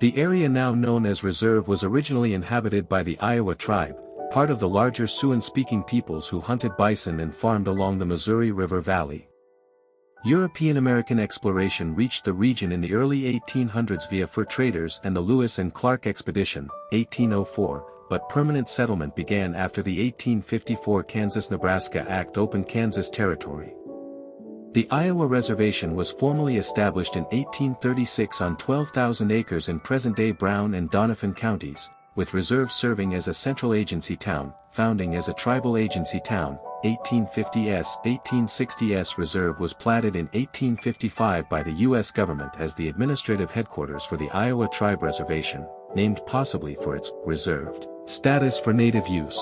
The area now known as Reserve was originally inhabited by the Iowa tribe, part of the larger Siouan-speaking peoples who hunted bison and farmed along the Missouri River Valley. European-American exploration reached the region in the early 1800s via fur traders and the Lewis and Clark Expedition, 1804, but permanent settlement began after the 1854 Kansas-Nebraska Act opened Kansas Territory. The Iowa Reservation was formally established in 1836 on 12,000 acres in present-day Brown and Doniphan counties, with Reserve serving as a central agency town, founding as a tribal agency town. 1860s Reserve was platted in 1855 by the U.S. government as the administrative headquarters for the Iowa Tribe Reservation, named possibly for its reserved status for native use.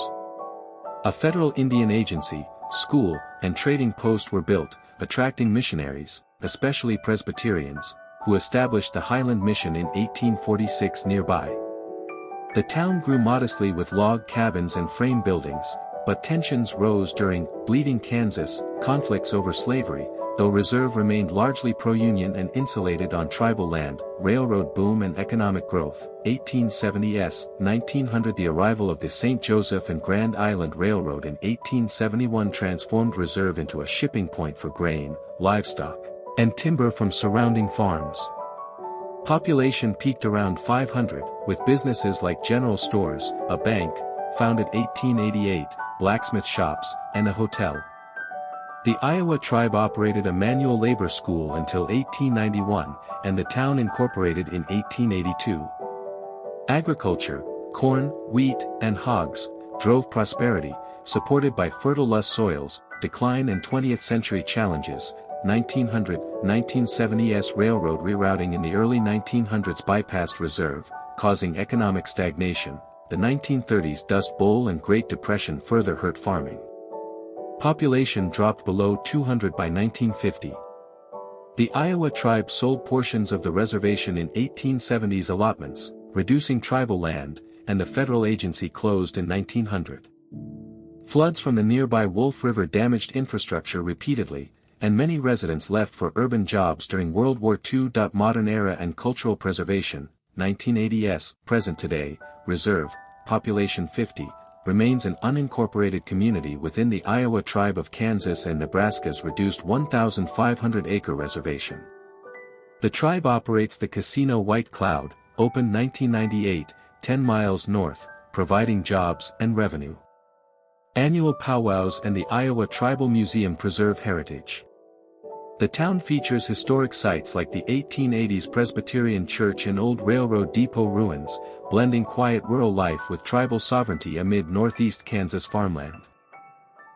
A federal Indian agency, school, and trading post were built, attracting missionaries, especially Presbyterians, who established the Highland Mission in 1846 nearby. The town grew modestly with log cabins and frame buildings, but tensions rose during Bleeding Kansas conflicts over slavery, though Reserve remained largely pro-Union and insulated on tribal land. Railroad boom and economic growth. 1870s, 1900 The arrival of the St. Joseph and Grand Island Railroad in 1871 transformed Reserve into a shipping point for grain, livestock, and timber from surrounding farms. Population peaked around 500, with businesses like general stores, a bank, founded 1888, blacksmith shops, and a hotel. The Iowa tribe operated a manual labor school until 1891, and the town incorporated in 1882. Agriculture, corn, wheat, and hogs, drove prosperity, supported by fertile loess soils, decline and 20th-century challenges. 1900-1970s railroad rerouting in the early 1900s bypassed Reserve, causing economic stagnation. The 1930s Dust Bowl and Great Depression further hurt farming. Population dropped below 200 by 1950. The Iowa tribe sold portions of the reservation in 1870s allotments, reducing tribal land, and the federal agency closed in 1900. Floods from the nearby Wolf River damaged infrastructure repeatedly, and many residents left for urban jobs during World War II. Modern era and cultural preservation. 1980s, present today, Reserve, population 50, remains an unincorporated community within the Iowa tribe of Kansas and Nebraska's reduced 1,500-acre reservation. The tribe operates the Casino White Cloud, opened 1998, 10 miles north, providing jobs and revenue. Annual powwows and the Iowa Tribal Museum preserve heritage. The town features historic sites like the 1880s Presbyterian Church and old railroad depot ruins, blending quiet rural life with tribal sovereignty amid northeast Kansas farmland.